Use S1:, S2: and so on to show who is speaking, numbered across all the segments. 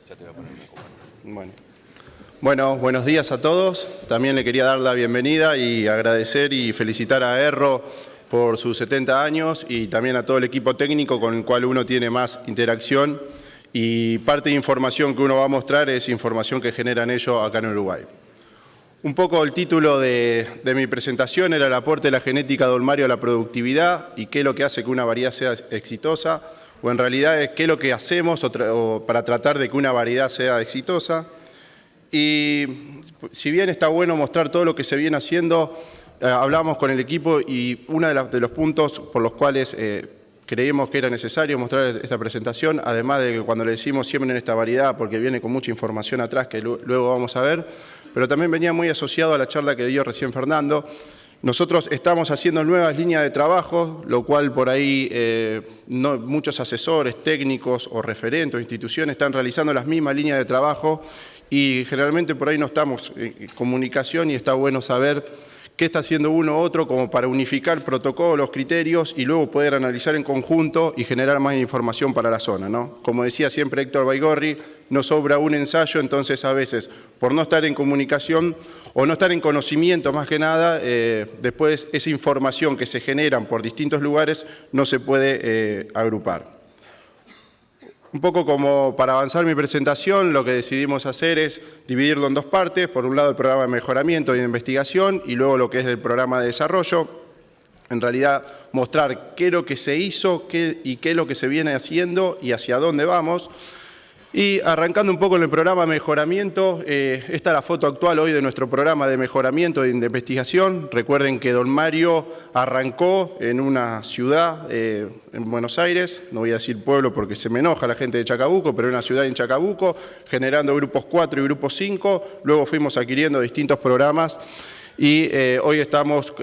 S1: Ya te voy a poner una copa.
S2: Bueno, buenos días a todos. También le quería dar la bienvenida y agradecer y felicitar a Erro por sus 70 años y también a todo el equipo técnico con el cual uno tiene más interacción y parte de información que uno va a mostrar es información que generan ellos acá en Uruguay. Un poco el título de mi presentación era el aporte de la genética de Dolmario a la productividad y qué es lo que hace que una variedad sea exitosa, o en realidad es qué es lo que hacemos para tratar de que una variedad sea exitosa. Y si bien está bueno mostrar todo lo que se viene haciendo, hablamos con el equipo y uno de los puntos por los cuales creímos que era necesario mostrar esta presentación, además de que cuando le decimos siempre en esta variedad, porque viene con mucha información atrás que luego vamos a ver, pero también venía muy asociado a la charla que dio recién Fernando. Nosotros estamos haciendo nuevas líneas de trabajo, lo cual por ahí muchos asesores, técnicos o referentes o instituciones están realizando las mismas líneas de trabajo y generalmente por ahí no estamos en comunicación y está bueno saber qué está haciendo uno u otro como para unificar protocolos, criterios y luego poder analizar en conjunto y generar más información para la zona, ¿no? Como decía siempre Héctor Baigorri, nos sobra un ensayo, entonces a veces por no estar en comunicación o no estar en conocimiento más que nada, después esa información que se generan por distintos lugares no se puede agrupar. Un poco como para avanzar mi presentación, lo que decidimos hacer es dividirlo en dos partes. Por un lado el programa de mejoramiento y de investigación y luego lo que es el programa de desarrollo. En realidad mostrar qué es lo que se hizo y qué es lo que se viene haciendo y hacia dónde vamos. Y arrancando un poco en el programa de mejoramiento, esta es la foto actual hoy de nuestro programa de mejoramiento y de investigación. Recuerden que Dolmario arrancó en una ciudad en Buenos Aires, no voy a decir pueblo porque se me enoja la gente de Chacabuco, pero una ciudad en Chacabuco, generando grupos 4 y grupos 5, luego fuimos adquiriendo distintos programas y hoy estamos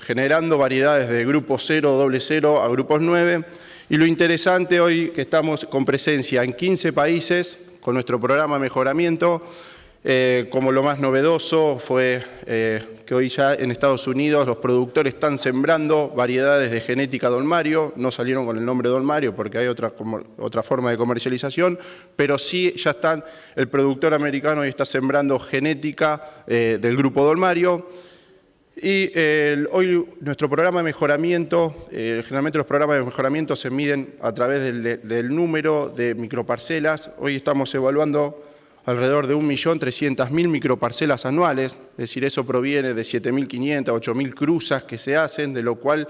S2: generando variedades de grupos 0, doble 0 a grupos 9. Y lo interesante hoy que estamos con presencia en 15 países con nuestro programa de mejoramiento, como lo más novedoso fue que hoy ya en Estados Unidos los productores están sembrando variedades de genética Dolmario, no salieron con el nombre Dolmario porque hay otra forma de comercialización, pero sí ya están, el productor americano hoy está sembrando genética del grupo Dolmario. Y hoy nuestro programa de mejoramiento, generalmente los programas de mejoramiento se miden a través del número de microparcelas. Hoy estamos evaluando alrededor de 1.300.000 microparcelas anuales, es decir, eso proviene de 7.500, 8.000 cruzas que se hacen, de lo cual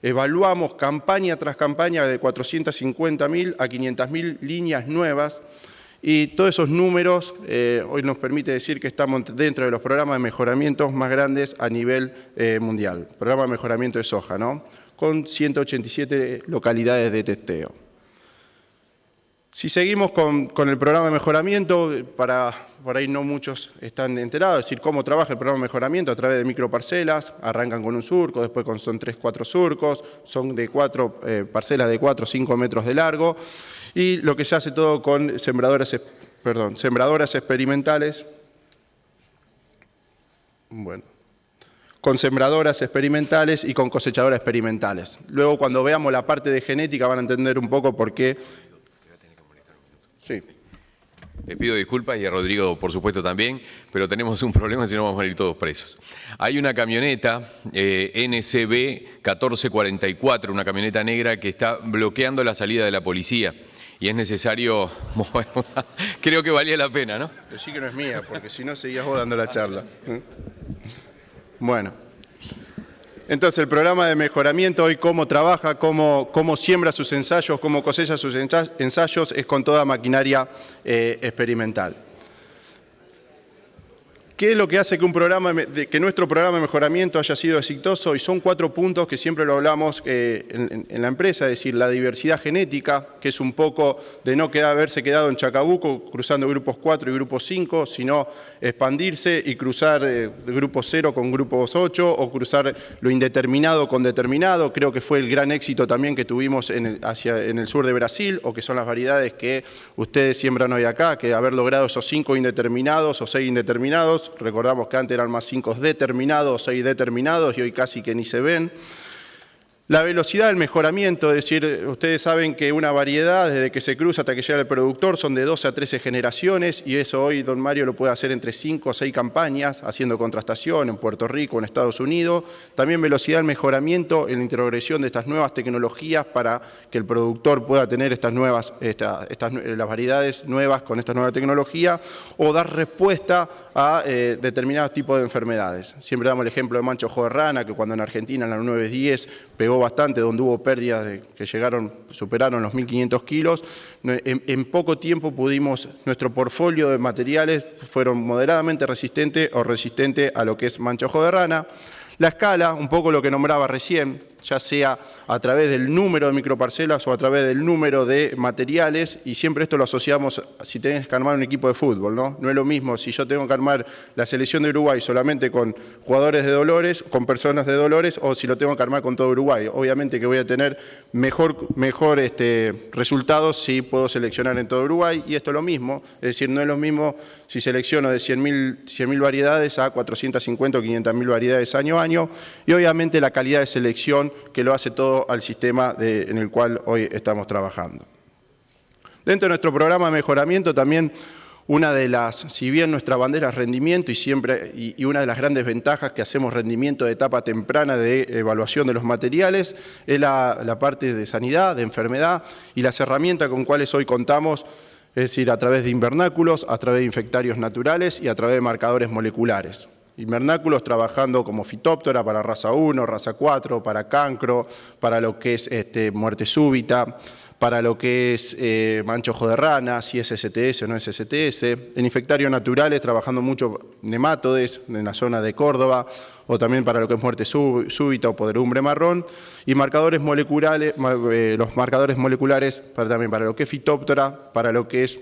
S2: evaluamos campaña tras campaña de 450.000 a 500.000 líneas nuevas. Y todos esos números hoy nos permite decir que estamos dentro de los programas de mejoramiento más grandes a nivel mundial. Programa de mejoramiento de soja, ¿no? Con 187 localidades de testeo. Si seguimos con el programa de mejoramiento, por ahí no muchos están enterados, es decir, cómo trabaja el programa de mejoramiento a través de microparcelas, arrancan con un surco, después son 3, 4 surcos, son de 4 parcelas de 4 o 5 metros de largo, y lo que se hace todo con sembradoras experimentales. Bueno, con sembradoras experimentales y con cosechadoras experimentales. Luego, cuando veamos la parte de genética, van a entender un poco por qué. Sí.
S1: Les pido disculpas y a Rodrigo, por supuesto, también, pero tenemos un problema, si no vamos a ir todos presos. Hay una camioneta NCB 1444, una camioneta negra que está bloqueando la salida de la policía. Y es necesario, bueno, creo que valía la pena, ¿no?
S2: Pero sí que no es mía, porque si no seguías vos dando la charla. Bueno, entonces el programa de mejoramiento hoy cómo trabaja, cómo siembra sus ensayos, cómo cosecha sus ensayos, es con toda maquinaria experimental. ¿Qué es lo que hace que nuestro programa de mejoramiento haya sido exitoso? Y son 4 puntos que siempre lo hablamos en la empresa, es decir, la diversidad genética, que es un poco de no haberse quedado en Chacabuco cruzando grupos 4 y grupos 5, sino expandirse y cruzar grupos 0 con grupos 8 o cruzar lo indeterminado con determinado. Creo que fue el gran éxito también que tuvimos en el sur de Brasil, o que son las variedades que ustedes siembran hoy acá, que haber logrado esos 5 indeterminados o 6 indeterminados. Recordamos que antes eran más 5 determinados, 6 determinados y hoy casi que ni se ven. La velocidad del mejoramiento, es decir, ustedes saben que una variedad, desde que se cruza hasta que llega al productor, son de 12 a 13 generaciones, y eso hoy don Mario lo puede hacer entre 5 o 6 campañas, haciendo contrastación en Puerto Rico, en Estados Unidos. También velocidad del mejoramiento en la introgresión de estas nuevas tecnologías para que el productor pueda tener las variedades nuevas con esta nueva tecnología, o dar respuesta a determinados tipos de enfermedades. Siempre damos el ejemplo de mancho ojo de rana, que cuando en Argentina en la 910 pegó bastante, donde hubo pérdidas que superaron los 1.500 kilos. En poco tiempo nuestro portfolio de materiales fueron moderadamente resistentes o resistentes a lo que es mancha ojo de rana. La escala, un poco lo que nombraba recién, ya sea a través del número de microparcelas o a través del número de materiales, y siempre esto lo asociamos si tenés que armar un equipo de fútbol, ¿no? No es lo mismo si yo tengo que armar la selección de Uruguay solamente con jugadores de Dolores, con personas de Dolores, o si lo tengo que armar con todo Uruguay. Obviamente que voy a tener mejor resultados si puedo seleccionar en todo Uruguay, y esto es lo mismo, es decir, no es lo mismo si selecciono de 100.000 variedades a 450 o 500.000 variedades año a año, y obviamente la calidad de selección que lo hace todo al sistema en el cual hoy estamos trabajando. Dentro de nuestro programa de mejoramiento también si bien nuestra bandera es rendimiento y una de las grandes ventajas que hacemos rendimiento de etapa temprana de evaluación de los materiales es la parte de sanidad, de enfermedad, y las herramientas con cuales hoy contamos, es decir, a través de invernáculos, a través de infectarios naturales y a través de marcadores moleculares. Invernáculos trabajando como Phytophthora para raza 1, raza 4, para cancro, para lo que es muerte súbita, para lo que es mancho ojo de rana, si es STS o no es STS. En infectarios naturales trabajando mucho nematodes en la zona de Córdoba, o también para lo que es muerte súbita o podredumbre marrón. Y marcadores moleculares, los marcadores moleculares también para lo que es Phytophthora, para lo que es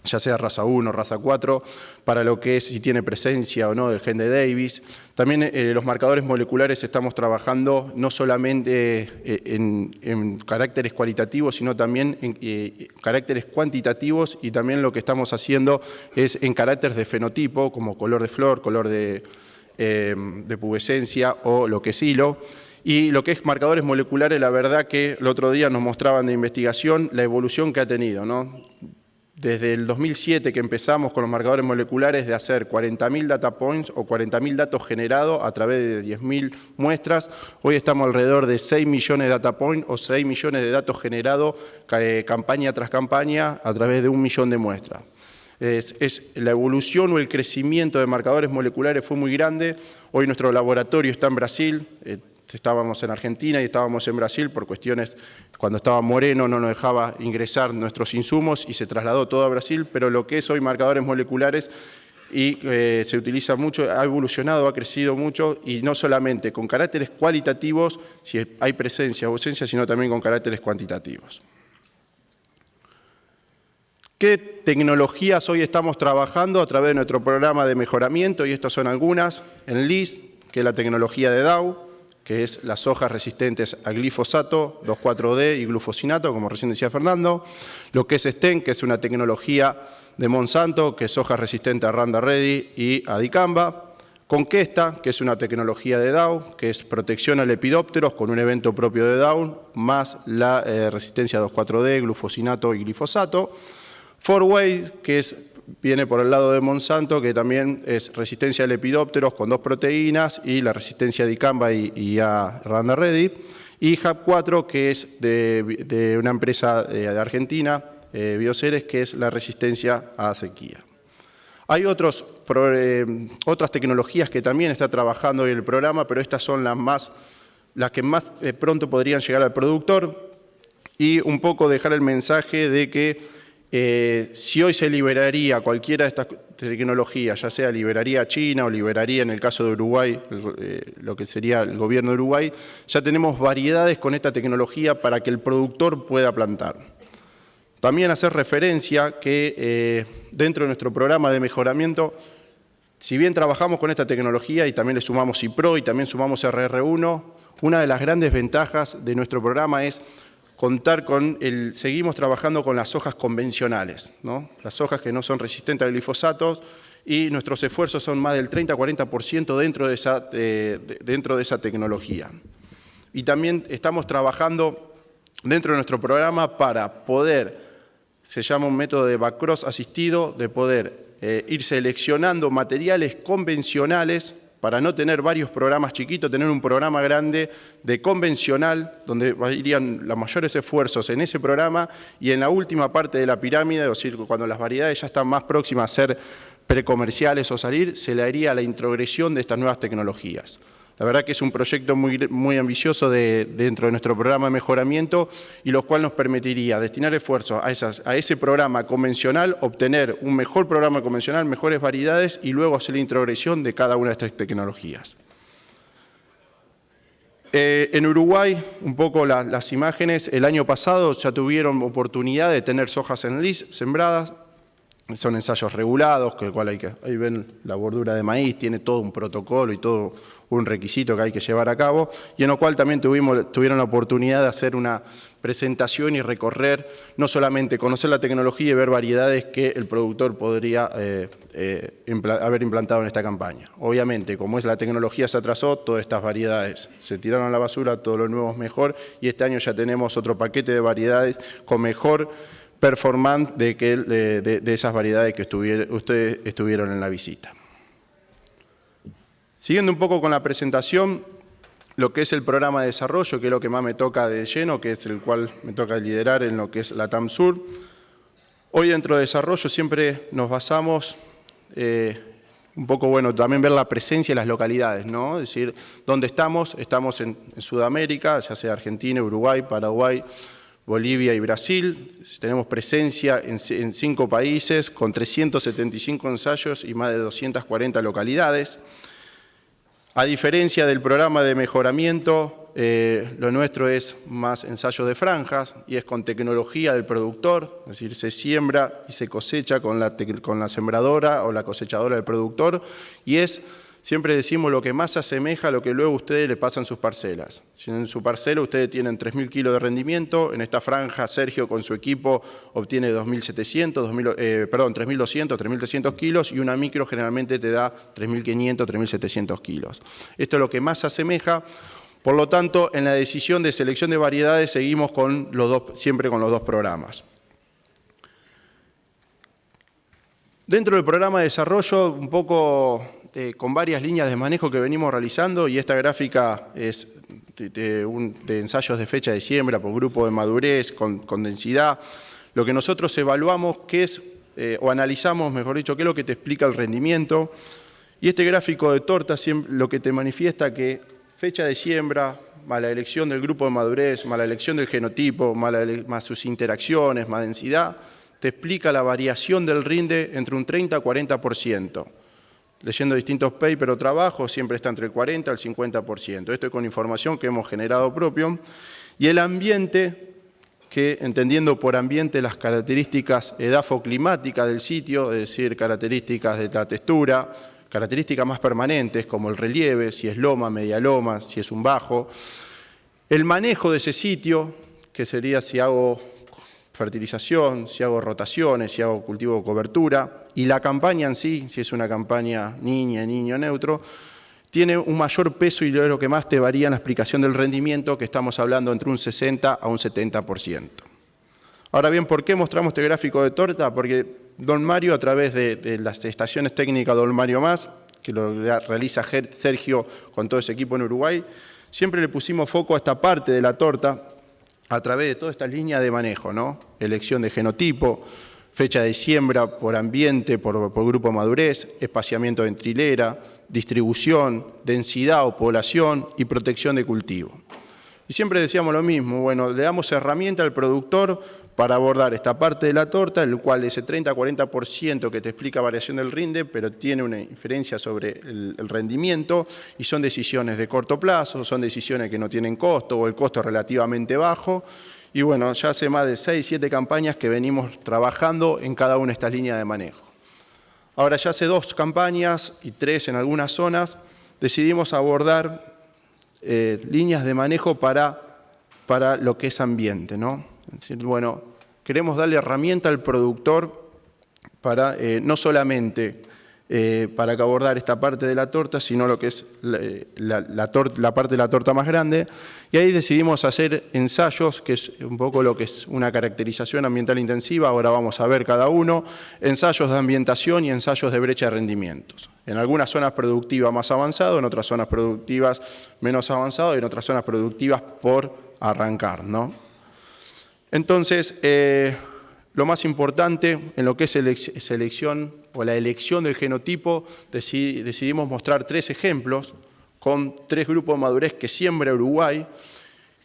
S2: ya sea raza 1, raza 4, para lo que es si tiene presencia o no del gen de Davis. También los marcadores moleculares estamos trabajando no solamente en caracteres cualitativos, sino también en caracteres cuantitativos, y también lo que estamos haciendo es en caracteres de fenotipo, como color de flor, color de pubescencia o lo que es hilo. Y lo que es marcadores moleculares, la verdad que el otro día nos mostraban de investigación la evolución que ha tenido, ¿no? Desde el 2007 que empezamos con los marcadores moleculares de hacer 40.000 data points o 40.000 datos generados a través de 10.000 muestras, hoy estamos alrededor de 6 millones de data points o 6 millones de datos generados campaña tras campaña a través de 1 millón de muestras. La evolución o el crecimiento de marcadores moleculares fue muy grande. Hoy nuestro laboratorio está en Brasil. Estábamos en Argentina y estábamos en Brasil por cuestiones, cuando estaba Moreno no nos dejaba ingresar nuestros insumos y se trasladó todo a Brasil, pero lo que es hoy marcadores moleculares se utiliza mucho, ha evolucionado, ha crecido mucho, y no solamente con caracteres cualitativos, si hay presencia o ausencia, sino también con caracteres cuantitativos. ¿Qué tecnologías hoy estamos trabajando a través de nuestro programa de mejoramiento? Y estas son algunas. En LIS, que es la tecnología de Dow, que es las hojas resistentes a glifosato, 2,4-D y glufosinato, como recién decía Fernando. Lo que es STEM, que es una tecnología de Monsanto, que es hoja resistente a Roundup Ready y a dicamba. Conquesta, que es una tecnología de Dow, que es protección a lepidópteros con un evento propio de Dow, más la resistencia a 2,4-D, glufosinato y glifosato. 4Way, que viene por el lado de Monsanto, que también es resistencia a lepidópteros con 2 proteínas, y la resistencia a dicamba y a Roundup Ready. Y HAP4, que es de una empresa de Argentina, Bioceres, que es la resistencia a sequía. Hay otras tecnologías que también está trabajando hoy el programa, pero estas son las que más pronto podrían llegar al productor, y un poco dejar el mensaje de que si hoy se liberaría cualquiera de estas tecnologías, ya sea liberaría a China o liberaría en el caso de Uruguay, lo que sería el gobierno de Uruguay, ya tenemos variedades con esta tecnología para que el productor pueda plantar. También hacer referencia que dentro de nuestro programa de mejoramiento, si bien trabajamos con esta tecnología y también le sumamos CIPRO y también sumamos RR1, una de las grandes ventajas de nuestro programa es seguimos trabajando con las hojas convencionales, ¿no? Las hojas que no son resistentes al glifosato, y nuestros esfuerzos son más del 30-40% dentro de esa tecnología. y también estamos trabajando dentro de nuestro programa para poder, se llama un método de backcross asistido, de poder ir seleccionando materiales convencionales para no tener varios programas chiquitos, tener un programa grande de convencional, donde irían los mayores esfuerzos en ese programa, y en la última parte de la pirámide, es decir, cuando las variedades ya están más próximas a ser precomerciales o salir, se le haría la introgresión de estas nuevas tecnologías. La verdad que es un proyecto muy ambicioso dentro de nuestro programa de mejoramiento, y lo cual nos permitiría destinar esfuerzos a ese programa convencional, obtener un mejor programa convencional, mejores variedades, y luego hacer la introgresión de cada una de estas tecnologías. En Uruguay, un poco las imágenes, el año pasado ya tuvieron oportunidad de tener sojas en lis sembradas. Son ensayos regulados, con el cual ahí ven la bordura de maíz, tiene todo un protocolo y todo un requisito que hay que llevar a cabo, y en lo cual también tuvieron la oportunidad de hacer una presentación y recorrer, no solamente conocer la tecnología y ver variedades que el productor podría haber implantado en esta campaña. Obviamente, como la tecnología se atrasó, todas estas variedades se tiraron a la basura, todo lo nuevo es mejor, y este año ya tenemos otro paquete de variedades con mejor performance de esas variedades que ustedes estuvieron en la visita. Siguiendo un poco con la presentación, lo que es el programa de desarrollo, que es lo que más me toca de lleno, que es el cual me toca liderar en lo que es la TAM Sur. Hoy dentro de desarrollo siempre nos basamos un poco, bueno, también ver la presencia de las localidades, ¿no? Es decir, ¿dónde estamos? Estamos en Sudamérica, ya sea Argentina, Uruguay, Paraguay, Bolivia y Brasil. Tenemos presencia en 5 países con 375 ensayos y más de 240 localidades. A diferencia del programa de mejoramiento, lo nuestro es más ensayo de franjas y es con tecnología del productor, es decir, se siembra y se cosecha con la sembradora o la cosechadora del productor, y siempre decimos, lo que más se asemeja a lo que luego ustedes le pasan sus parcelas. Si en su parcela ustedes tienen 3.000 kilos de rendimiento, en esta franja Sergio con su equipo obtiene 3.200, 3.300 kilos, y una micro generalmente te da 3.500, 3.700 kilos. Esto es lo que más se asemeja. Por lo tanto, en la decisión de selección de variedades seguimos siempre con los dos programas. Dentro del programa de desarrollo, un poco con varias líneas de manejo que venimos realizando, y esta gráfica es de ensayos de fecha de siembra por grupo de madurez, con densidad. Lo que nosotros evaluamos, o analizamos, mejor dicho, qué es lo que te explica el rendimiento. Y este gráfico de torta lo que te manifiesta que fecha de siembra, más la elección del grupo de madurez, más la elección del genotipo, más sus interacciones, más densidad, te explica la variación del rinde entre un 30 a 40%. Leyendo distintos papers o trabajos, siempre está entre el 40 al 50%. Esto es con información que hemos generado propio. Y el ambiente, que entendiendo por ambiente las características edafoclimáticas del sitio, es decir, características de la textura, características más permanentes como el relieve, si es loma, media loma, si es un bajo. El manejo de ese sitio, que sería si hago fertilización, si hago rotaciones, si hago cultivo de cobertura, y la campaña en sí, si es una campaña niño neutro, tiene un mayor peso y es lo que más te varía en la explicación del rendimiento, que estamos hablando entre un 60 a un 70%. Ahora bien, ¿por qué mostramos este gráfico de torta? Porque don Mario, a través de las estaciones técnicas don Mario Más, que lo realiza Sergio con todo ese equipo en Uruguay, siempre le pusimos foco a esta parte de la torta, a través de todas estas líneas de manejo, ¿no? Elección de genotipo, fecha de siembra por ambiente, por grupo de madurez, espaciamiento en trilera, distribución, densidad o población y protección de cultivo. Y siempre decíamos lo mismo, bueno, le damos herramienta al productor para abordar esta parte de la torta, el cual ese 30-40% que te explica variación del rinde, pero tiene una inferencia sobre el rendimiento, y son decisiones de corto plazo, son decisiones que no tienen costo o el costo es relativamente bajo. Y bueno, ya hace más de 6-7 campañas que venimos trabajando en cada una de estas líneas de manejo. Ahora ya hace 2 campañas y 3 en algunas zonas, decidimos abordar líneas de manejo para lo que es ambiente, ¿no? Es decir, bueno, queremos darle herramienta al productor para no solamente para abordar esta parte de la torta, sino lo que es la parte de la torta más grande. Y ahí decidimos hacer ensayos, que es un poco lo que es una caracterización ambiental intensiva. Ahora vamos a ver cada uno. Ensayos de ambientación y ensayos de brecha de rendimientos. En algunas zonas productivas más avanzado, en otras zonas productivas menos avanzado y en otras zonas productivas por arrancar, ¿no? Entonces, lo más importante en lo que es selección o la elección del genotipo, decidimos mostrar 3 ejemplos con 3 grupos de madurez que siembra Uruguay,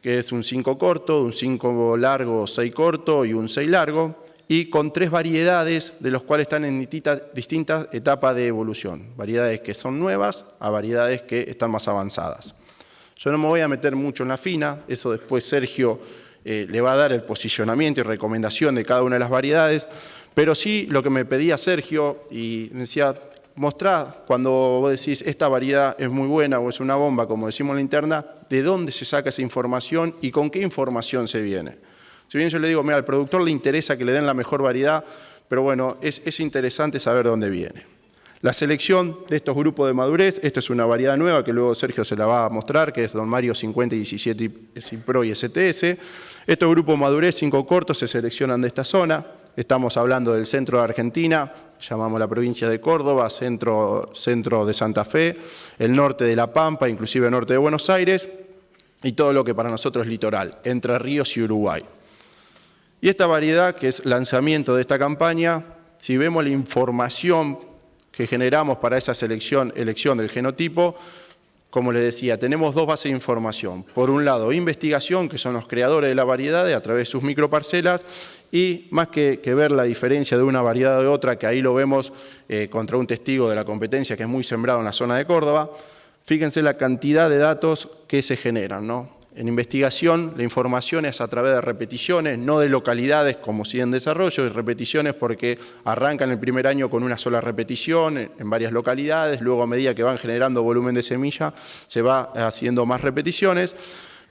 S2: que es un 5 corto, un 5 largo, 6 corto y un 6 largo, y con 3 variedades de los cuales están en distintas etapas de evolución. Variedades que son nuevas a variedades que están más avanzadas. Yo no me voy a meter mucho en la fina, eso después Sergio le va a dar el posicionamiento y recomendación de cada una de las variedades, pero sí lo que me pedía Sergio y me decía, mostrá cuando vos decís esta variedad es muy buena o es una bomba, como decimos en la interna, de dónde se saca esa información y con qué información se viene. Si bien yo le digo, mira, al productor le interesa que le den la mejor variedad, pero bueno, es interesante saber dónde viene. La selección de estos grupos de madurez, esta es una variedad nueva que luego Sergio se la va a mostrar, que es Don Mario 50 y 17 Pro y STS. Estos grupos de madurez 5 cortos se seleccionan de esta zona. Estamos hablando del centro de Argentina, llamamos la provincia de Córdoba, centro de Santa Fe, el norte de La Pampa, inclusive el norte de Buenos Aires, y todo lo que para nosotros es litoral, Entre Ríos y Uruguay. Y esta variedad, que es lanzamiento de esta campaña, si vemos la información que generamos para esa elección del genotipo, como les decía, tenemos 2 bases de información. Por un lado, investigación, que son los creadores de la variedad a través de sus microparcelas, y más que ver la diferencia de una variedad de otra, que ahí lo vemos contra un testigo de la competencia que es muy sembrado en la zona de Córdoba, fíjense la cantidad de datos que se generan, ¿no? En investigación, la información es a través de repeticiones, no de localidades como si en desarrollo, y repeticiones porque arrancan el primer año con una sola repetición en varias localidades, luego a medida que van generando volumen de semilla se va haciendo más repeticiones,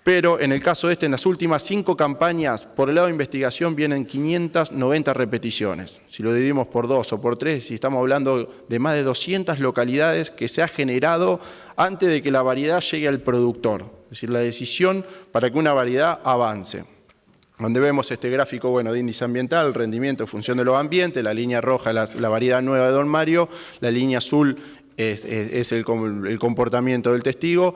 S2: pero en el caso en las últimas 5 campañas, por el lado de investigación vienen 590 repeticiones. Si lo dividimos por 2 o por 3, si estamos hablando de más de 200 localidades que se ha generado antes de que la variedad llegue al productor. Es decir, la decisión para que una variedad avance. Donde vemos este gráfico de índice ambiental, rendimiento en función de los ambientes, la línea roja la variedad nueva de Don Mario, la línea azul es el comportamiento del testigo,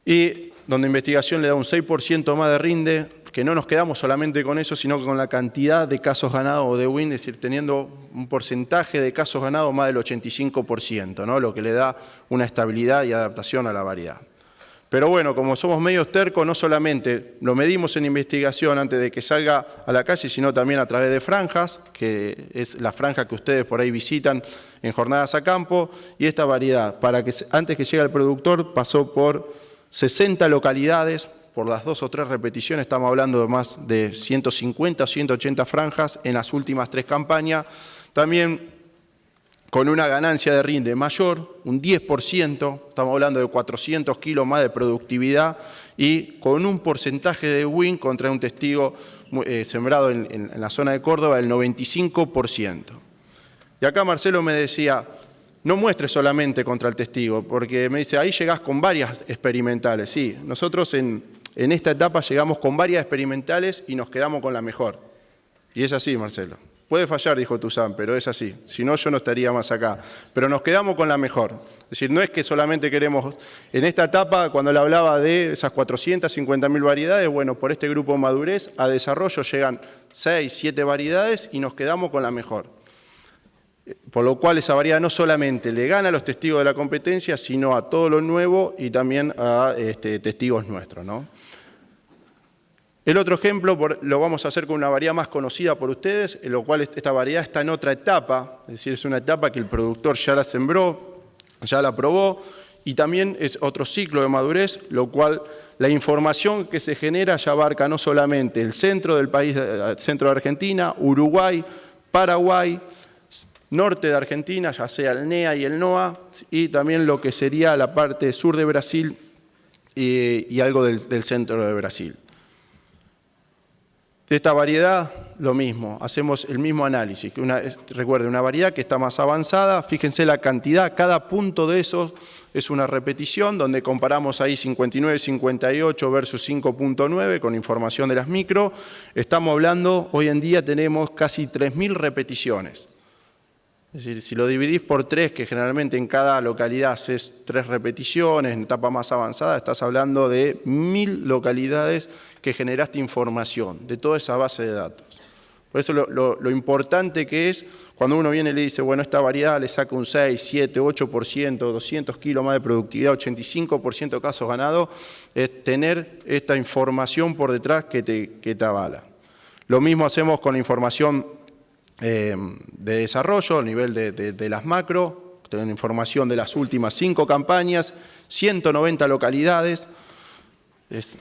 S2: y donde investigación le da un 6% más de rinde, que no nos quedamos solamente con eso, sino que con la cantidad de casos ganados o de win, es decir, teniendo un porcentaje de casos ganados más del 85%, ¿no? Lo que le da una estabilidad y adaptación a la variedad. Pero bueno, como somos medios tercos, no solamente lo medimos en investigación antes de que salga a la calle, sino también a través de franjas, que es la franja que ustedes por ahí visitan en jornadas a campo, y esta variedad, antes que llegue al productor, pasó por 60 localidades, por las 2 o 3 repeticiones, estamos hablando de más de 150 o 180 franjas en las últimas 3 campañas, también con una ganancia de rinde mayor, un 10%, estamos hablando de 400 kilos más de productividad y con un porcentaje de win contra un testigo sembrado en la zona de Córdoba del 95%. Y acá Marcelo me decía, no muestres solamente contra el testigo, porque me dice, ahí llegás con varias experimentales. Sí, nosotros en esta etapa llegamos con varias experimentales y nos quedamos con la mejor. Y es así, Marcelo. Puede fallar, dijo Tuzán, pero es así. Si no, yo no estaría más acá. Pero nos quedamos con la mejor. Es decir, no es que solamente queremos... En esta etapa, cuando le hablaba de esas 450.000 variedades, bueno, por este grupo madurez, a desarrollo llegan 6, 7 variedades y nos quedamos con la mejor. Por lo cual esa variedad no solamente le gana a los testigos de la competencia, sino a todo lo nuevo y también a testigos nuestros, ¿no? El otro ejemplo lo vamos a hacer con una variedad más conocida por ustedes, en lo cual esta variedad está en otra etapa, es decir, es una etapa que el productor ya la sembró, ya la probó, y también es otro ciclo de madurez, lo cual la información que se genera ya abarca no solamente el centro del país, el centro de Argentina, Uruguay, Paraguay, norte de Argentina, ya sea el NEA y el NOA, y también lo que sería la parte sur de Brasil y algo del centro de Brasil. De esta variedad, lo mismo, hacemos el mismo análisis. Recuerden, una variedad que está más avanzada, fíjense la cantidad, cada punto de esos es una repetición, donde comparamos ahí 59-58 versus 5.9 con información de las micro. Estamos hablando, hoy en día tenemos casi 3.000 repeticiones. Es decir, si lo dividís por 3, que generalmente en cada localidad haces 3 repeticiones, en etapa más avanzada, estás hablando de 1.000 localidades que generaste información de toda esa base de datos. Por eso lo importante que es, cuando uno viene y le dice, bueno, esta variedad le saca un 6, 7, 8%, 200 kilos más de productividad, 85% de casos ganados, es tener esta información por detrás que te avala. Lo mismo hacemos con la información de desarrollo, a nivel de las macro, tenemos información de las últimas 5 campañas, 190 localidades.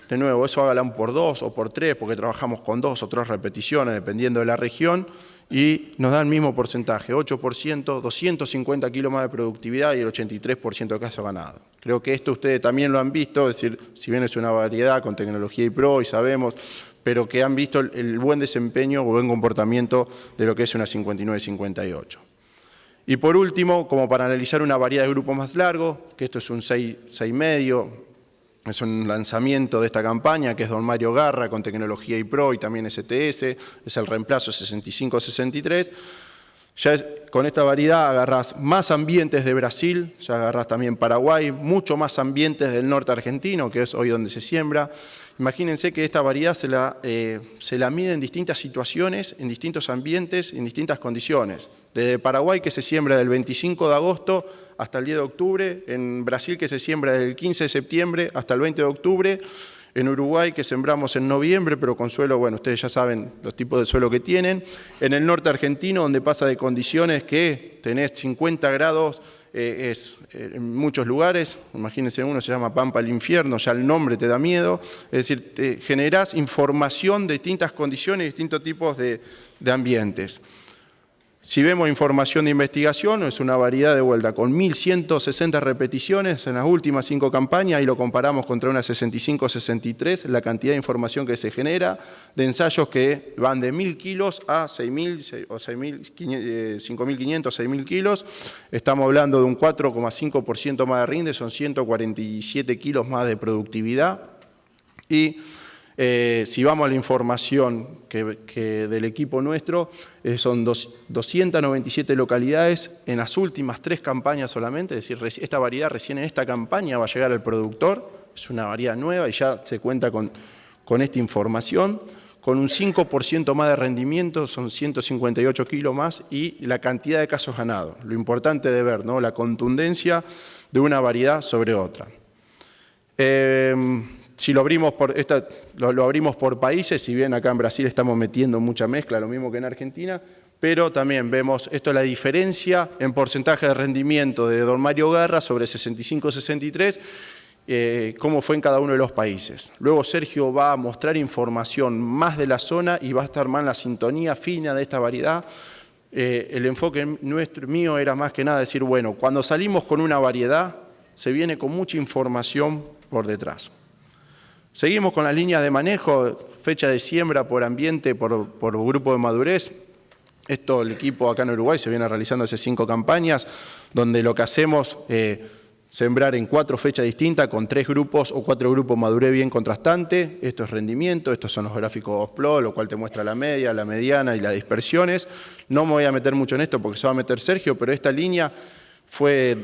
S2: De nuevo, eso hágalo por 2 o por 3, porque trabajamos con 2 o 3 repeticiones, dependiendo de la región, y nos da el mismo porcentaje, 8%, 250 kilos más de productividad y el 83% de casos ganados. Creo que esto ustedes también lo han visto, es decir, si bien es una variedad con tecnología y pro, y sabemos, pero que han visto el buen desempeño o buen comportamiento de lo que es una 59-58. Y por último, como para analizar una variedad de grupos más largo, que esto es un 6,5, es un lanzamiento de esta campaña, que es Don Mario Garra, con tecnología y pro y también STS, es el reemplazo 65-63. Ya con esta variedad agarrás más ambientes de Brasil, ya agarrás también Paraguay, mucho más ambientes del norte argentino, que es hoy donde se siembra. Imagínense que esta variedad se la mide en distintas situaciones, en distintos ambientes, en distintas condiciones. Desde Paraguay, que se siembra del 25 de agosto hasta el 10 de octubre, en Brasil, que se siembra del 15 de septiembre hasta el 20 de octubre, en Uruguay, que sembramos en noviembre, pero con suelo, bueno, ustedes ya saben los tipos de suelo que tienen, en el norte argentino, donde pasa de condiciones que tenés 50 grados en muchos lugares, imagínense, uno se llama Pampa al Infierno, ya el nombre te da miedo, es decir, te generás información de distintas condiciones y distintos tipos de ambientes. Si vemos información de investigación, es una variedad de vuelta, con 1.160 repeticiones en las últimas 5 campañas, y lo comparamos contra una 65-63, la cantidad de información que se genera, de ensayos que van de 1.000 kilos a 6.000 o 5.500, 6.000 kilos. Estamos hablando de un 4,5% más de rinde, son 147 kilos más de productividad. Y si vamos a la información que del equipo nuestro, son 297 localidades en las últimas 3 campañas solamente, es decir, esta variedad recién en esta campaña va a llegar al productor, es una variedad nueva y ya se cuenta con esta información, con un 5% más de rendimiento, son 158 kilos más, y la cantidad de casos ganados. Lo importante de ver, ¿no?, la contundencia de una variedad sobre otra. Si lo abrimos lo abrimos por países, si bien acá en Brasil estamos metiendo mucha mezcla, lo mismo que en Argentina, pero también vemos, esto es la diferencia en porcentaje de rendimiento de Don Mario Garra sobre 65-63, cómo fue en cada uno de los países. Luego Sergio va a mostrar información más de la zona y va a estar más en la sintonía fina de esta variedad. El enfoque mío era más que nada decir, bueno, cuando salimos con una variedad, se viene con mucha información por detrás. Seguimos con las líneas de manejo, fecha de siembra por ambiente, por grupo de madurez. Esto el equipo acá en Uruguay se viene realizando hace 5 campañas, donde lo que hacemos es sembrar en 4 fechas distintas con 3 grupos o 4 grupos madurez bien contrastante. Esto es rendimiento, estos son los gráficos OSPLO, lo cual te muestra la media, la mediana y las dispersiones. No me voy a meter mucho en esto porque se va a meter Sergio, pero esta línea fue,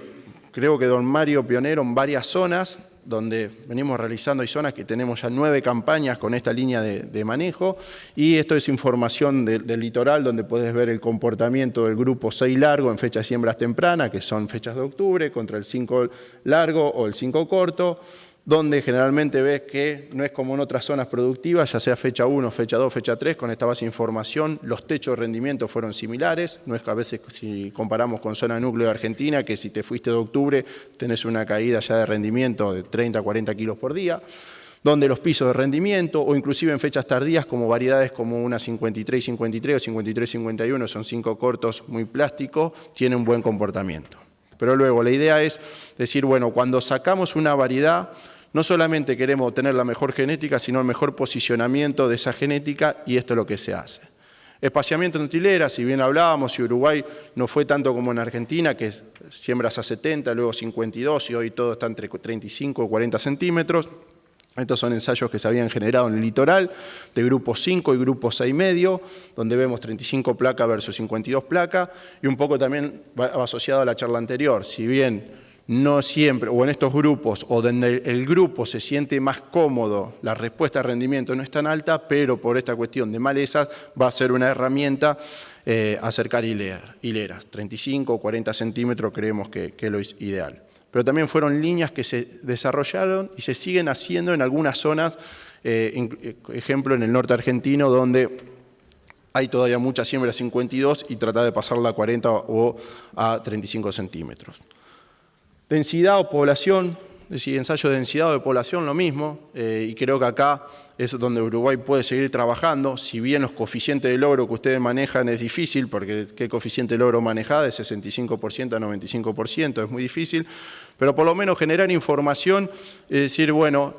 S2: creo que Don Mario pionero en varias zonas, donde venimos realizando, hay zonas que tenemos ya 9 campañas con esta línea de manejo, y esto es información del litoral, donde puedes ver el comportamiento del grupo 6 largo en fechas de siembras tempranas, que son fechas de octubre, contra el 5 largo o el 5 corto, donde generalmente ves que no es como en otras zonas productivas, ya sea fecha 1, fecha 2, fecha 3, con esta base de información, los techos de rendimiento fueron similares, no es que a veces si comparamos con zona núcleo de Argentina, que si te fuiste de octubre tenés una caída ya de rendimiento de 30 a 40 kilos por día, donde los pisos de rendimiento, o inclusive en fechas tardías, como variedades como una 53-53 o 53-51, son 5 cortos muy plásticos, tienen un buen comportamiento. Pero luego la idea es decir, bueno, cuando sacamos una variedad, No solamente queremos tener la mejor genética, sino el mejor posicionamiento de esa genética, y esto es lo que se hace. Espaciamiento en hileras, si bien hablábamos, y Uruguay no fue tanto como en Argentina, que siembras a 70, luego 52, y hoy todo está entre 35 y 40 centímetros. Estos son ensayos que se habían generado en el litoral, de grupo 5 y grupo 6,5, donde vemos 35 placas versus 52 placas, y un poco también va asociado a la charla anterior. Si bien no siempre, o en estos grupos, o donde el grupo se siente más cómodo, la respuesta de rendimiento no es tan alta, pero por esta cuestión de malezas va a ser una herramienta acercar hileras. 35 o 40 centímetros creemos que lo es ideal. Pero también fueron líneas que se desarrollaron y se siguen haciendo en algunas zonas, ejemplo en el norte argentino, donde hay todavía mucha siembra 52 y tratar de pasarla a 40 o a 35 centímetros. Densidad o población, es decir, ensayo de densidad o de población, lo mismo, y creo que acá es donde Uruguay puede seguir trabajando, si bien los coeficientes de logro que ustedes manejan es difícil, porque ¿qué coeficiente de logro manejada? De 65% a 95%, es muy difícil, pero por lo menos generar información, es decir, bueno,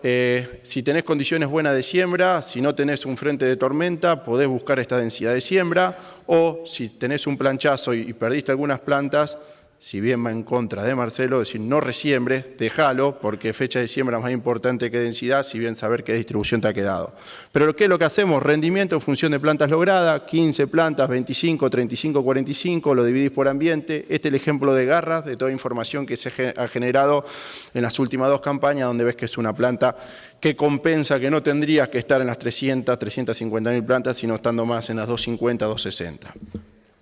S2: si tenés condiciones buenas de siembra, si no tenés un frente de tormenta, podés buscar esta densidad de siembra, o si tenés un planchazo y perdiste algunas plantas, si bien va en contra de Marcelo, decir no resiembres, déjalo, porque fecha de siembra es más importante que densidad, si bien saber qué distribución te ha quedado. Pero ¿qué es lo que hacemos? Rendimiento en función de plantas logradas, 15 plantas, 25, 35, 45, lo dividís por ambiente. Este es el ejemplo de garras, de toda información que se ha generado en las últimas 2 campañas, donde ves que es una planta que compensa, que no tendrías que estar en las 300, 350.000 plantas, sino estando más en las 250, 260.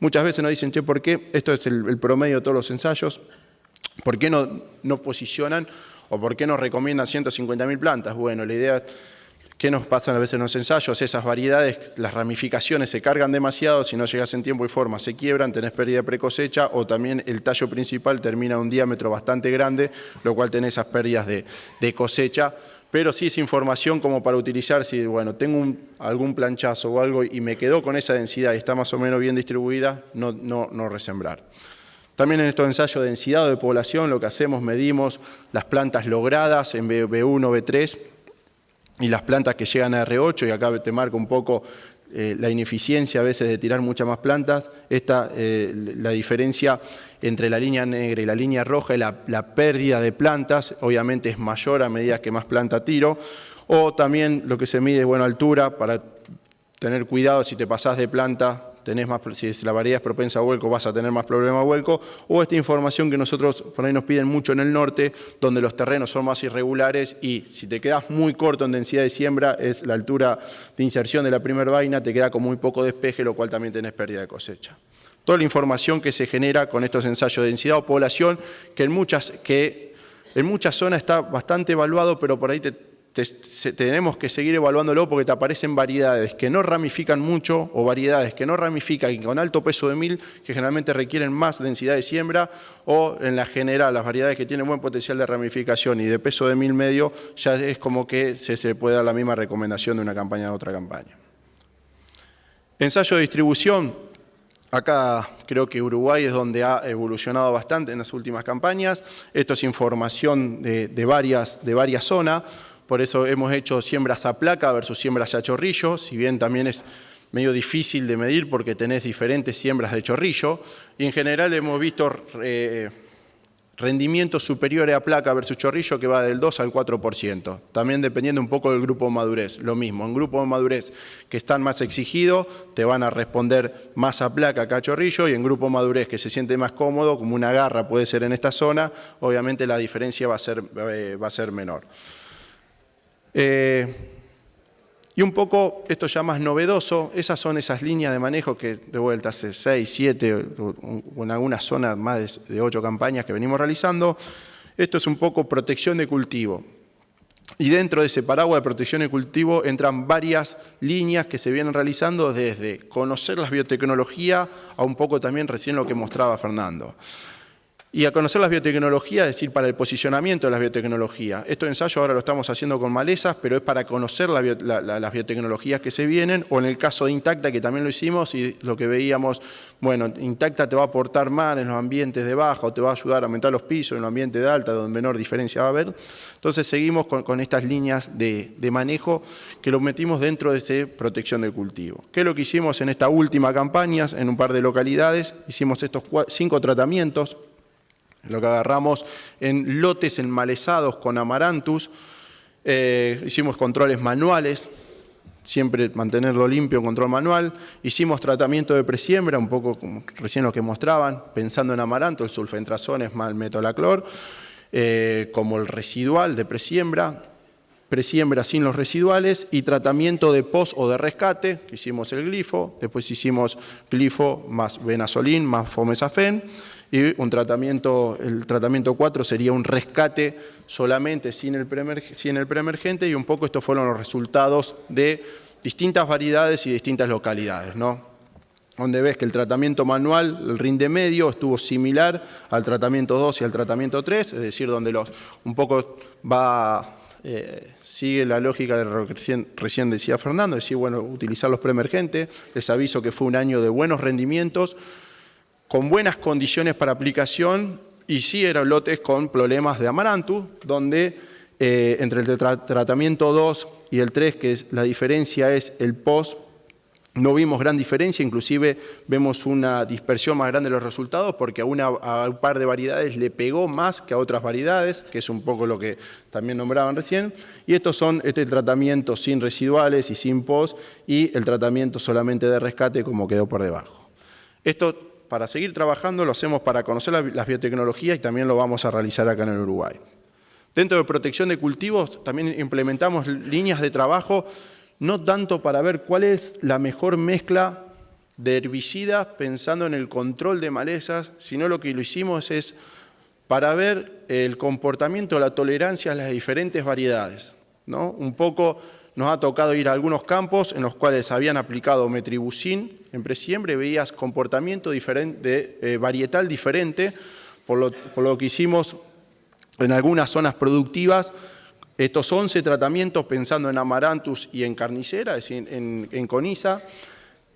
S2: Muchas veces nos dicen, che, ¿por qué? Esto es el promedio de todos los ensayos. ¿Por qué no posicionan o por qué no recomiendan 150.000 plantas? Bueno, la idea es, ¿qué nos pasa a veces en los ensayos? Esas variedades, las ramificaciones se cargan demasiado, si no llegas en tiempo y forma se quiebran, tenés pérdida de precosecha, o también el tallo principal termina a un diámetro bastante grande, lo cual tenés esas pérdidas de cosecha. Pero sí es información como para utilizar, si bueno, tengo algún planchazo o algo y me quedó con esa densidad y está más o menos bien distribuida, no resembrar. También en estos ensayos de densidad o de población lo que hacemos, medimos las plantas logradas en B1, B3 y las plantas que llegan a R8, y acá te marco un poco la ineficiencia a veces de tirar muchas más plantas, la diferencia entre la línea negra y la línea roja y la pérdida de plantas, obviamente es mayor a medida que más planta tiro, o también lo que se mide es, bueno, altura, para tener cuidado si te pasás de planta, si la variedad es propensa a vuelco, vas a tener más problema a vuelco, o esta información que nosotros por ahí nos piden mucho en el norte, donde los terrenos son más irregulares y si te quedas muy corto en densidad de siembra, es la altura de inserción de la primera vaina, te queda con muy poco despeje, lo cual también tenés pérdida de cosecha. Toda la información que se genera con estos ensayos de densidad o población, que en muchas zonas está bastante evaluado, pero por ahí tenemos que seguir evaluándolo porque te aparecen variedades que no ramifican mucho o variedades que no ramifican y con alto peso de mil que generalmente requieren más densidad de siembra, o en la general las variedades que tienen buen potencial de ramificación y de peso de 1000 medio ya es como que se puede dar la misma recomendación de una campaña a otra campaña. Ensayo de distribución. Acá creo que Uruguay es donde ha evolucionado bastante en las últimas campañas. Esto es información de varias zonas. Por eso hemos hecho siembras a placa versus siembras a chorrillo, si bien también es medio difícil de medir porque tenés diferentes siembras de chorrillo. Y en general hemos visto rendimientos superiores a placa versus chorrillo que va del 2 al 4%. También dependiendo un poco del grupo de madurez. Lo mismo, en grupos de madurez que están más exigidos te van a responder más a placa que a chorrillo, y en grupo de madurez que se siente más cómodo, como una garra puede ser en esta zona, obviamente la diferencia va a ser menor. Y un poco, esto ya más novedoso, esas son esas líneas de manejo que de vuelta hace 6, 7, o en algunas zonas más de 8 campañas que venimos realizando. Esto es un poco protección de cultivo. Y dentro de ese paraguas de protección de cultivo entran varias líneas que se vienen realizando desde conocer las biotecnologías a un poco también recién lo que mostraba Fernando. Y a conocer las biotecnologías, es decir, para el posicionamiento de las biotecnologías. Estos ensayos ahora lo estamos haciendo con malezas, pero es para conocer las biotecnologías que se vienen, o en el caso de Intacta, que también lo hicimos, y lo que veíamos, bueno, Intacta te va a aportar más en los ambientes de baja, o te va a ayudar a aumentar los pisos en los ambientes de alta, donde menor diferencia va a haber. Entonces seguimos con estas líneas de manejo que lo metimos dentro de esa protección del cultivo. ¿Qué es lo que hicimos en esta última campaña? En un par de localidades hicimos estos 5 tratamientos. Lo que agarramos en lotes enmalezados con Amaranthus, hicimos controles manuales, siempre mantenerlo limpio, control manual. Hicimos tratamiento de presiembra, un poco como recién lo que mostraban, pensando en Amaranthus, el sulfentrazón es más el metolaclor, como el residual de presiembra sin los residuales, y tratamiento de post o de rescate, que hicimos el glifo, después hicimos glifo más venazolín más fomesafen, y un tratamiento, el tratamiento 4 sería un rescate solamente sin el preemergente, y un poco estos fueron los resultados de distintas variedades y distintas localidades, ¿no? Donde ves que el tratamiento manual, el rinde medio, estuvo similar al tratamiento 2 y al tratamiento 3, es decir, donde un poco sigue la lógica de lo que recién decía Fernando, es decir, bueno, utilizar los preemergentes. Les aviso que fue un año de buenos rendimientos, con buenas condiciones para aplicación, y sí eran lotes con problemas de Amaranthus, donde entre el tratamiento 2 y el 3, que la diferencia es el post, no vimos gran diferencia, inclusive vemos una dispersión más grande de los resultados, porque a un par de variedades le pegó más que a otras variedades, que es un poco lo que también nombraban recién. Y estos son este tratamiento sin residuales y sin post, y el tratamiento solamente de rescate, como quedó por debajo. Esto, para seguir trabajando, lo hacemos para conocer las biotecnologías, y también lo vamos a realizar acá en el Uruguay. Dentro de protección de cultivos también implementamos líneas de trabajo, no tanto para ver cuál es la mejor mezcla de herbicidas pensando en el control de malezas, sino lo que lo hicimos es para ver el comportamiento, la tolerancia a las diferentes variedades, ¿no? Un poco nos ha tocado ir a algunos campos en los cuales habían aplicado metribuzin en presiembra, veías comportamiento diferente, varietal diferente, por lo que hicimos en algunas zonas productivas estos 11 tratamientos pensando en Amaranthus y en carnicera, es decir, en coniza,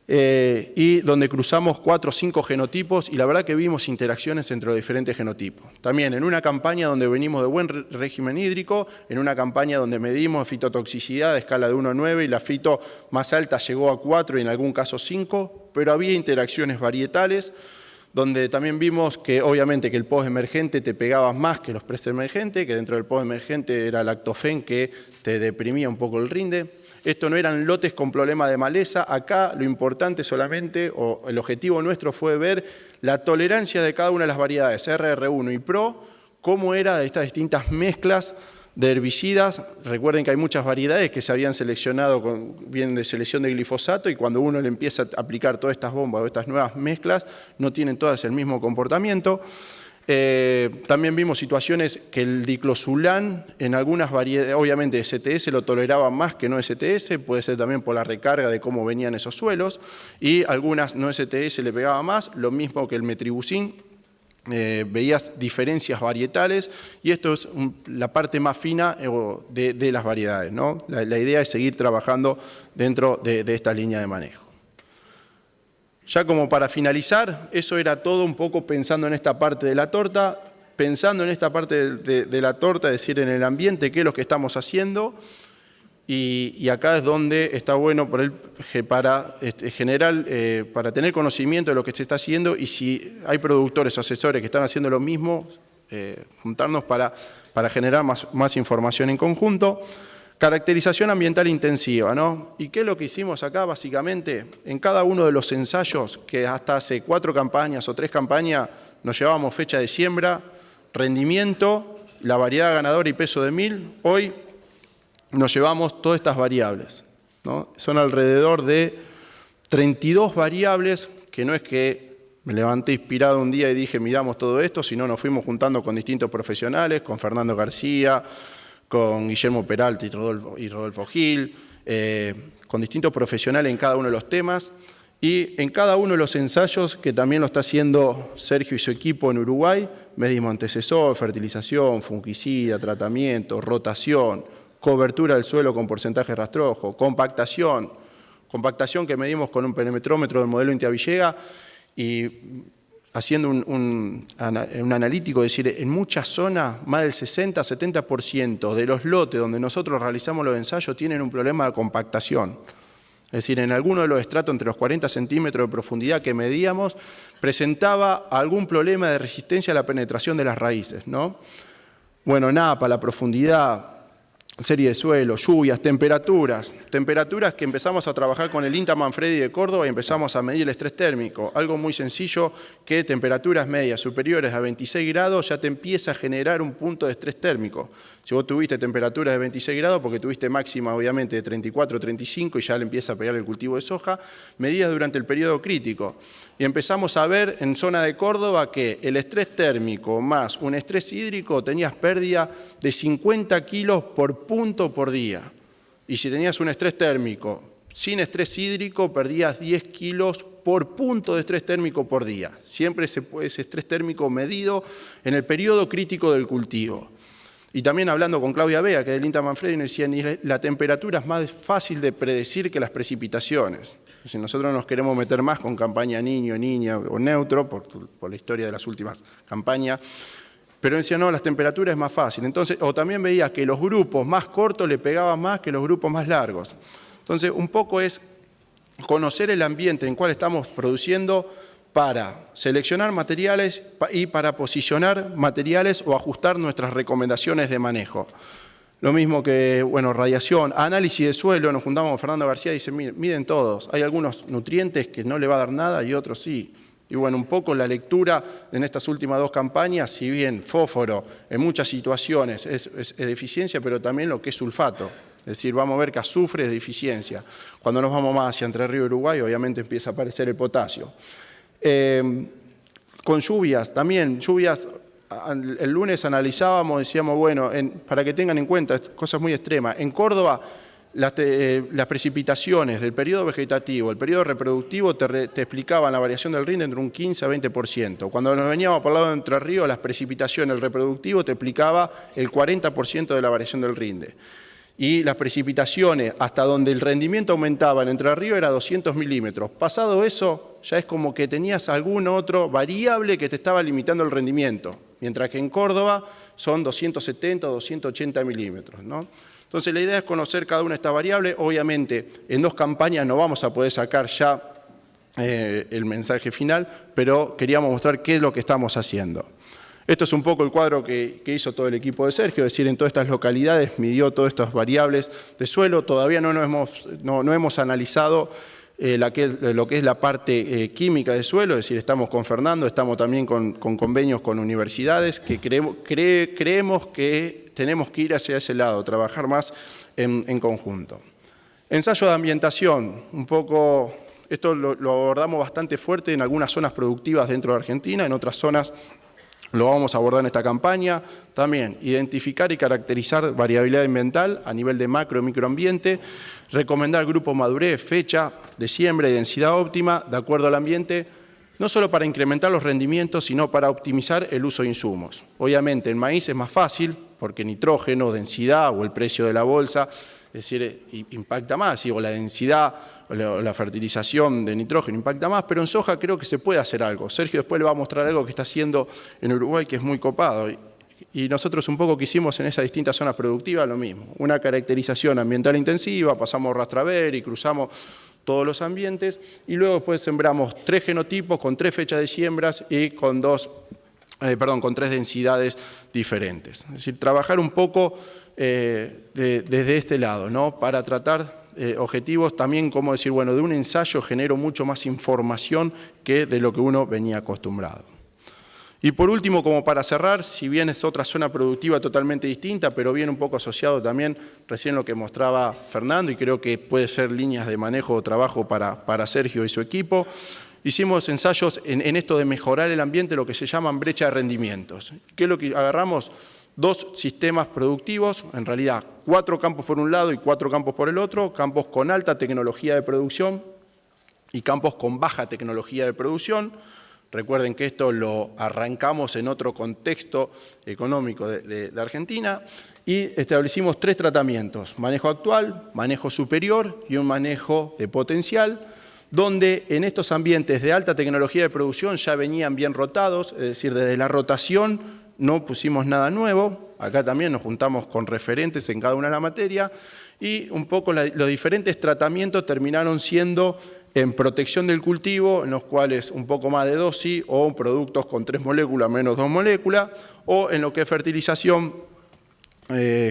S2: y donde cruzamos 4 o 5 genotipos, y la verdad que vimos interacciones entre los diferentes genotipos. También en una campaña donde venimos de buen régimen hídrico, en una campaña donde medimos fitotoxicidad de escala de 1 a 9, y la fito más alta llegó a 4 y en algún caso 5, pero había interacciones varietales, donde también vimos que obviamente que el postemergente te pegaba más que los preemergentes, que dentro del postemergente era lactofen que te deprimía un poco el rinde. Esto no eran lotes con problema de maleza. Acá lo importante solamente, o el objetivo nuestro fue ver la tolerancia de cada una de las variedades, RR1 y PRO, cómo era de estas distintas mezclas de herbicidas. Recuerden que hay muchas variedades que se habían seleccionado, vienen de selección de glifosato, y cuando uno le empieza a aplicar todas estas bombas o estas nuevas mezclas, no tienen todas el mismo comportamiento. También vimos situaciones que el diclosulán en algunas variedades, obviamente STS lo toleraba más que no STS, puede ser también por la recarga de cómo venían esos suelos, y algunas no STS le pegaba más, lo mismo que el metribuzin. Veías diferencias varietales, y esto es la parte más fina de las variedades, ¿no? La idea es seguir trabajando dentro de esta línea de manejo. Ya como para finalizar, eso era todo un poco pensando en esta parte de la torta, pensando en esta parte de la torta, es decir, en el ambiente, qué es lo que estamos haciendo. Y acá es donde está bueno para tener conocimiento de lo que se está haciendo, y si hay productores o asesores que están haciendo lo mismo, juntarnos para generar más información en conjunto. Caracterización ambiental intensiva, ¿no? ¿Y qué es lo que hicimos acá? Básicamente, en cada uno de los ensayos, que hasta hace 4 campañas o 3 campañas, nos llevábamos fecha de siembra, rendimiento, la variedad ganadora y peso de mil. Hoy nos llevamos todas estas variables, ¿no? Son alrededor de 32 variables, que no es que me levanté inspirado un día y dije, miramos todo esto, sino nos fuimos juntando con distintos profesionales, con Fernando García, con Guillermo Peralta y Rodolfo Gil, con distintos profesionales en cada uno de los temas, Y en cada uno de los ensayos, que también lo está haciendo Sergio y su equipo en Uruguay, medimos antecesor, fertilización, fungicida, tratamiento, rotación, cobertura del suelo con porcentaje rastrojo, compactación que medimos con un perimetrómetro del modelo Intia Villega y haciendo un analítico, es decir, en muchas zonas, más del 60-70% de los lotes donde nosotros realizamos los ensayos tienen un problema de compactación. Es decir, en alguno de los estratos entre los 40 centímetros de profundidad que medíamos, presentaba algún problema de resistencia a la penetración de las raíces, ¿no? Bueno, napa, la profundidad, serie de suelo, lluvias, temperaturas que empezamos a trabajar con el INTA Manfredi de Córdoba y empezamos a medir el estrés térmico. Algo muy sencillo, que temperaturas medias superiores a 26 grados ya te empieza a generar un punto de estrés térmico. Si vos tuviste temperaturas de 26 grados, porque tuviste máxima obviamente de 34 o 35 y ya le empieza a pegar el cultivo de soja, medidas durante el periodo crítico. Y empezamos a ver en zona de Córdoba que el estrés térmico más un estrés hídrico tenías pérdida de 50 kilos por punto por día. Y si tenías un estrés térmico sin estrés hídrico, perdías 10 kilos por punto de estrés térmico por día. Siempre ese estrés térmico medido en el periodo crítico del cultivo. Y también hablando con Claudia Bea, que es del INTA Manfredi, nos decía, la temperatura es más fácil de predecir que las precipitaciones. Si nosotros nos queremos meter más con campaña niño, niña o neutro, por la historia de las últimas campañas, pero decía, no, las temperaturas es más fácil. Entonces, o también veía que los grupos más cortos le pegaban más que los grupos más largos. Entonces, un poco es conocer el ambiente en el cual estamos produciendo para seleccionar materiales y para posicionar materiales o ajustar nuestras recomendaciones de manejo. Lo mismo que, bueno, radiación, análisis de suelo, nos juntamos con Fernando García y dice, miden todos, hay algunos nutrientes que no le va a dar nada y otros sí. Y bueno, un poco la lectura en estas últimas dos campañas, si bien fósforo en muchas situaciones es deficiencia, pero también lo que es sulfato. Es decir, vamos a ver que azufre es deficiencia. Cuando nos vamos más hacia Entre Ríos y Uruguay, obviamente empieza a aparecer el potasio. Con lluvias, también lluvias, el lunes analizábamos, decíamos, bueno, para que tengan en cuenta, cosas muy extremas, en Córdoba las precipitaciones del periodo vegetativo, el periodo reproductivo te explicaban la variación del rinde entre un 15 a 20%. Cuando nos veníamos por el lado de Entre Ríos, las precipitaciones, el reproductivo te explicaba el 40% de la variación del rinde. Y las precipitaciones, hasta donde el rendimiento aumentaba en Entre Ríos, era 200 milímetros. Pasado eso, ya es como que tenías algún otro variable que te estaba limitando el rendimiento, mientras que en Córdoba son 270 o 280 milímetros, ¿no? Entonces, la idea es conocer cada una de estas variables. Obviamente, en dos campañas no vamos a poder sacar ya el mensaje final, pero queríamos mostrar qué es lo que estamos haciendo. Esto es un poco el cuadro que hizo todo el equipo de Sergio, es decir, en todas estas localidades midió todas estas variables de suelo. Todavía no hemos analizado lo que es la parte química de suelo, es decir, estamos con Fernando, estamos también con convenios con universidades, que creemos que tenemos que ir hacia ese lado, trabajar más en conjunto. Ensayo de ambientación, un poco, esto lo abordamos bastante fuerte en algunas zonas productivas dentro de Argentina, en otras zonas lo vamos a abordar en esta campaña. También identificar y caracterizar variabilidad ambiental a nivel de macro y microambiente, recomendar grupo madurez, fecha de siembra y densidad óptima de acuerdo al ambiente, no solo para incrementar los rendimientos, sino para optimizar el uso de insumos. Obviamente en maíz es más fácil, porque nitrógeno, densidad o el precio de la bolsa, es decir, impacta más, o la densidad, la fertilización de nitrógeno impacta más, pero en soja creo que se puede hacer algo. Sergio después le va a mostrar algo que está haciendo en Uruguay que es muy copado. Y nosotros un poco que hicimos en esas distintas zonas productivas lo mismo. Una caracterización ambiental intensiva, pasamos rastraver y cruzamos todos los ambientes, y luego después sembramos 3 genotipos con 3 fechas de siembras y con 3 densidades diferentes. Es decir, trabajar un poco desde este lado, ¿no? Para tratar objetivos también, como decir, bueno, de un ensayo genero mucho más información que de lo que uno venía acostumbrado. Y por último, como para cerrar, si bien es otra zona productiva totalmente distinta, pero viene un poco asociado también recién lo que mostraba Fernando, y creo que puede ser líneas de manejo o trabajo para Sergio y su equipo, hicimos ensayos en esto de mejorar el ambiente, lo que se llaman brecha de rendimientos. ¿Qué es lo que agarramos? 2 sistemas productivos, en realidad 4 campos por un lado y 4 campos por el otro, campos con alta tecnología de producción, y campos con baja tecnología de producción. Recuerden que esto lo arrancamos en otro contexto económico de Argentina y establecimos 3 tratamientos: manejo actual, manejo superior y un manejo de potencial, donde en estos ambientes de alta tecnología de producción ya venían bien rotados, es decir, desde la rotación no pusimos nada nuevo. Acá también nos juntamos con referentes en cada una de la materia y un poco los diferentes tratamientos terminaron siendo en protección del cultivo, en los cuales un poco más de dosis o productos con 3 moléculas menos 2 moléculas, o en lo que es fertilización,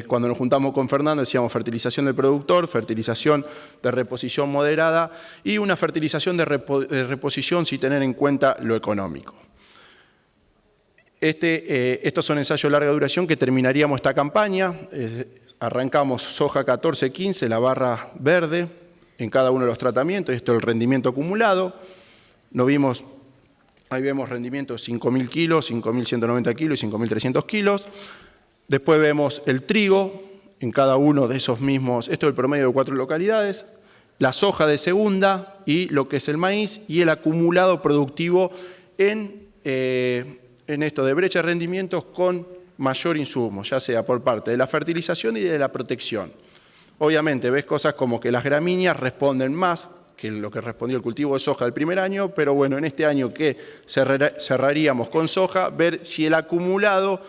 S2: cuando nos juntamos con Fernando decíamos fertilización del productor, fertilización de reposición moderada y una fertilización de reposición sin tener en cuenta lo económico. Estos son ensayos de larga duración que terminaríamos esta campaña. Arrancamos soja 14-15, la barra verde, en cada uno de los tratamientos. Esto es el rendimiento acumulado. Ahí vemos rendimiento de 5.000 kilos, 5.190 kilos y 5.300 kilos. Después vemos el trigo en cada uno de esos mismos, esto es el promedio de 4 localidades, la soja de segunda y lo que es el maíz y el acumulado productivo en esto de brecha de rendimientos con mayor insumo, ya sea por parte de la fertilización y de la protección. Obviamente ves cosas como que las gramíneas responden más que lo que respondió el cultivo de soja del primer año, pero bueno, en este año que cerraríamos con soja, ver si el acumulado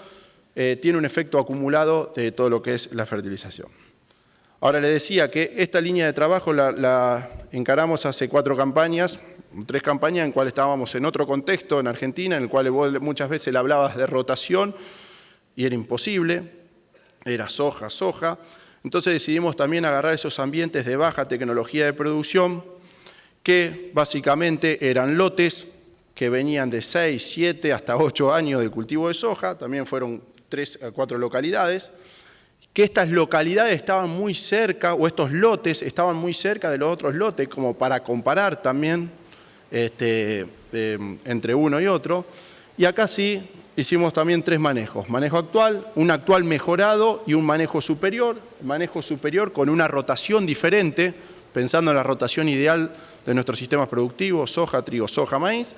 S2: tiene un efecto acumulado de todo lo que es la fertilización. Ahora les decía que esta línea de trabajo la encaramos hace 4 campañas, 3 campañas en las cuales estábamos en otro contexto en Argentina, en el cual vos muchas veces le hablabas de rotación y era imposible, era soja, soja. Entonces decidimos también agarrar esos ambientes de baja tecnología de producción que básicamente eran lotes que venían de 6, 7 hasta 8 años de cultivo de soja, también fueron 3 a 4 localidades, que estas localidades estaban muy cerca, o estos lotes estaban muy cerca de los otros lotes, como para comparar también entre uno y otro. Y acá sí hicimos también 3 manejos. Manejo actual, un actual mejorado y un manejo superior. Manejo superior con una rotación diferente, pensando en la rotación ideal de nuestros sistemas productivos, soja, trigo, soja, maíz.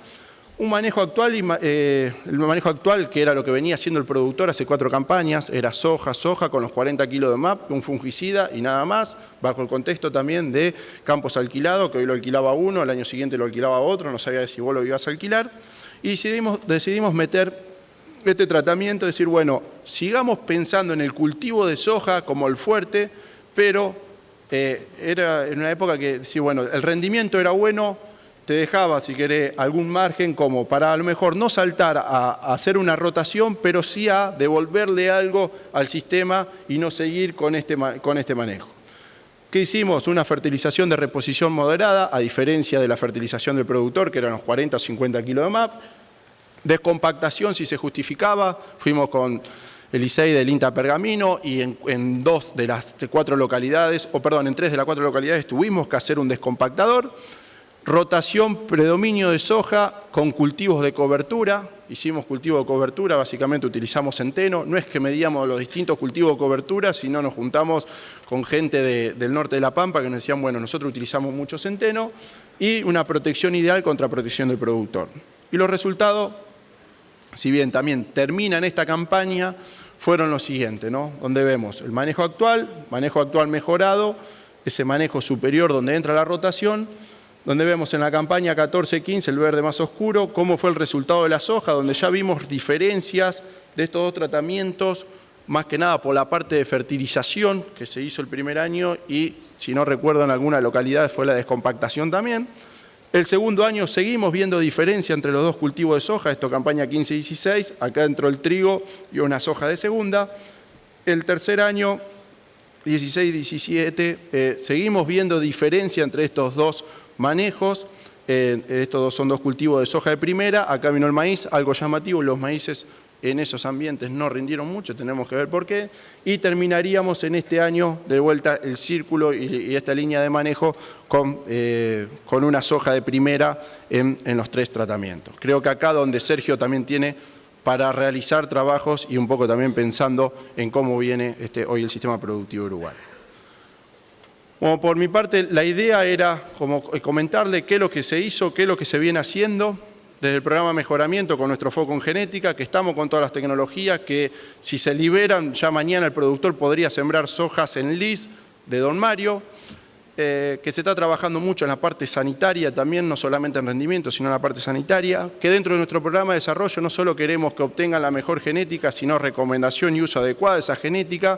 S2: Un manejo actual, el manejo actual que era lo que venía haciendo el productor hace 4 campañas, era soja, soja con los 40 kilos de MAP, un fungicida y nada más, bajo el contexto también de campos alquilados, que hoy lo alquilaba uno, el año siguiente lo alquilaba otro, no sabía si vos lo ibas a alquilar, y decidimos meter este tratamiento, decir, bueno, sigamos pensando en el cultivo de soja como el fuerte, pero era en una época que, sí, bueno, el rendimiento era bueno, te dejaba, si querés, algún margen como para a lo mejor no saltar a hacer una rotación, pero sí a devolverle algo al sistema y no seguir con este manejo. ¿Qué hicimos? Una fertilización de reposición moderada, a diferencia de la fertilización del productor, que eran los 40 o 50 kilos de MAP. Descompactación, si se justificaba, fuimos con el ISEI del INTA Pergamino y en 2 de las 4 localidades, o perdón, en 3 de las 4 localidades tuvimos que hacer un descompactador. Rotación, predominio de soja con cultivos de cobertura. Hicimos cultivo de cobertura, básicamente utilizamos centeno. No es que medíamos los distintos cultivos de cobertura, sino nos juntamos con gente del norte de La Pampa que nos decían, bueno, nosotros utilizamos mucho centeno y una protección ideal contra protección del productor. Y los resultados, si bien también terminan esta campaña, fueron los siguientes, ¿no? Donde vemos el manejo actual mejorado, ese manejo superior donde entra la rotación, donde vemos en la campaña 14-15, el verde más oscuro, cómo fue el resultado de la soja, donde ya vimos diferencias de estos 2 tratamientos, más que nada por la parte de fertilización que se hizo el primer año y, si no recuerdo, en alguna localidad fue la descompactación también. El segundo año seguimos viendo diferencia entre los 2 cultivos de soja, esto campaña 15-16, acá entró el trigo y una soja de segunda. El tercer año, 16-17, seguimos viendo diferencia entre estos 2 manejos. Estos son 2 cultivos de soja de primera, acá vino el maíz, algo llamativo, los maíces en esos ambientes no rindieron mucho, tenemos que ver por qué, y terminaríamos en este año de vuelta el círculo y esta línea de manejo con una soja de primera en los 3 tratamientos. Creo que acá donde Sergio también tiene para realizar trabajos y un poco también pensando en cómo viene hoy el sistema productivo uruguayo. Bueno, por mi parte, la idea era como comentarle qué es lo que se hizo, qué es lo que se viene haciendo desde el programa de mejoramiento con nuestro foco en genética, que estamos con todas las tecnologías, que si se liberan, ya mañana el productor podría sembrar sojas en lis de Don Mario, que se está trabajando mucho en la parte sanitaria también, no solamente en rendimiento, sino en la parte sanitaria, que dentro de nuestro programa de desarrollo no solo queremos que obtengan la mejor genética, sino recomendación y uso adecuado de esa genética,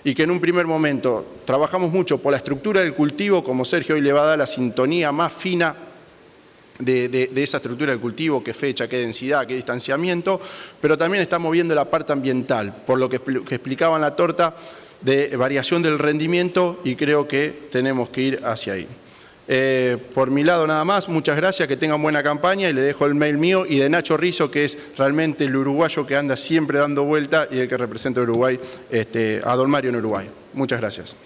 S2: y que en un primer momento trabajamos mucho por la estructura del cultivo, como Sergio hoy le va a dar la sintonía más fina de esa estructura del cultivo, qué fecha, qué densidad, qué distanciamiento, pero también estamos viendo la parte ambiental, por lo que explicaba en la torta, de variación del rendimiento, y creo que tenemos que ir hacia ahí. Por mi lado nada más, muchas gracias, que tengan buena campaña, y le dejo el mail mío y de Nacho Rizzo, que es realmente el uruguayo que anda siempre dando vuelta y el que representa a Uruguay, a Don Mario en Uruguay. Muchas gracias.